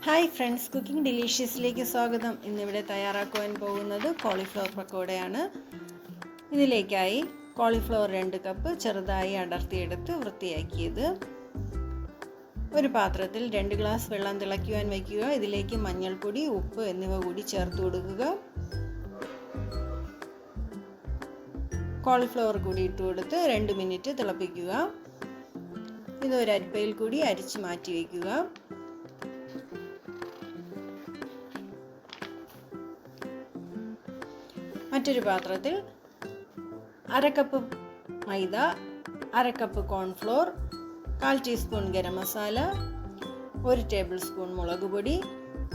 Hi friends, cooking ഡിലീഷ്യസിലേക്ക് സ്വാഗതം. ഇന്നിവിടെ തയ്യാറാക്കുവാൻ പോകുന്നത് കോളിഫ്ലവർ പക്കോടയാണ്. ഇതിലേക്കായി കോളിഫ്ലവർ 2 കപ്പ് ചെറുതായി അടർത്തിയെടുത്ത് വൃത്തിയാക്കിയത്. ഒരു പാത്രത്തിൽ 2 ഗ്ലാസ് വെള്ളം തിളയ്ക്കുവാൻ വയ്ക്കുക. ഇതിലേക്ക് മഞ്ഞൾപ്പൊടി, ഉപ്പ് എന്നിവ കൂടി ചേർത്ത് കൊടുക്കുക. കോളിഫ്ലവർ കൂടി ഇട്ട് കൊടുത്ത് 2 മിനിറ്റ് തിളപ്പിക്കുക. ഇതൊരു അരിപ്പയിൽ കൂടി അരിച്ച് മാറ്റി വയ്ക്കുക. മറ്റൊരു പാത്രത്തിൽ 1/2 കപ്പ് മൈദ, 1/2 cup cornflour, 1/4 teaspoon garam masala, 1 table spoon മുളക് പൊടി,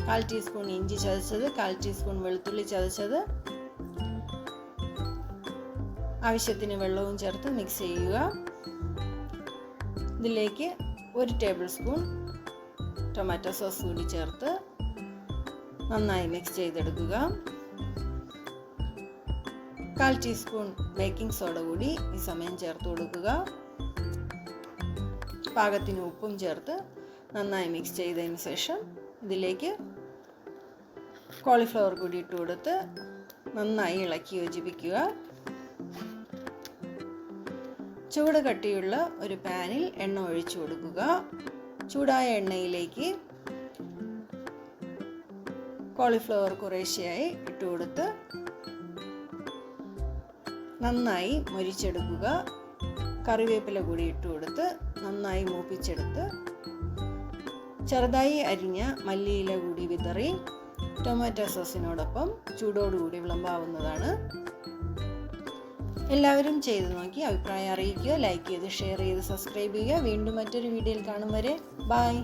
1/4 ടീസ്പൂൺ ഇഞ്ചി ചതച്ചത്, 1/4 ടീസ്പൂൺ വെളുത്തുള്ളി ചതച്ചത്, ആവശ്യത്തിന് വെള്ളവും ചേർത്ത് മിക്സ് ചെയ്യുക. ഇതിലേക്ക് 1 ടേബിൾ സ്പൂൺ ടൊമാറ്റോ സോസ് കൂടി ചേർത്ത് നന്നായി മിക്സ് ചെയ്തെടുക്കുക. 1/4 ടീസ്പൂൺ ബേക്കിംഗ് സോഡ കൂടി ഈ സമയം ചേർത്ത് കൊടുക്കുക. പാകത്തിന് ഉപ്പും ചേർത്ത് നന്നായി മിക്സ് ചെയ്തതിന് ശേഷം ഇതിലേക്ക് കോളിഫ്ലവർ കൂടി ഇട്ട് കൊടുത്ത് നന്നായി ഇളക്കി യോജിപ്പിക്കുക. ചൂട് കട്ടിയുള്ള ഒരു പാനിൽ എണ്ണ ഒഴിച്ചു കൊടുക്കുക. ചൂടായ എണ്ണയിലേക്ക് കോളിഫ്ലവർ കുറേശ്ശെയായി ഇട്ട് കൊടുത്ത് നന്നായി മൊരിച്ചെടുക്കുക. കറിവേപ്പില കൂടി ഇട്ട് കൊടുത്ത് നന്നായി മൂപ്പിച്ചെടുത്ത് ചെറുതായി അരിഞ്ഞ മല്ലിയില കൂടി വിതറി ടൊമാറ്റോ സോസിനോടൊപ്പം ചൂടോടുകൂടി വിളമ്പാവുന്നതാണ്. എല്ലാവരും ചെയ്ത് നോക്കി അഭിപ്രായം അറിയിക്കുക. ലൈക്ക് ചെയ്ത് ഷെയർ ചെയ്ത് സബ്സ്ക്രൈബ് ചെയ്യുക. വീണ്ടും മറ്റൊരു വീഡിയോയിൽ കാണും വരെ ബൈ.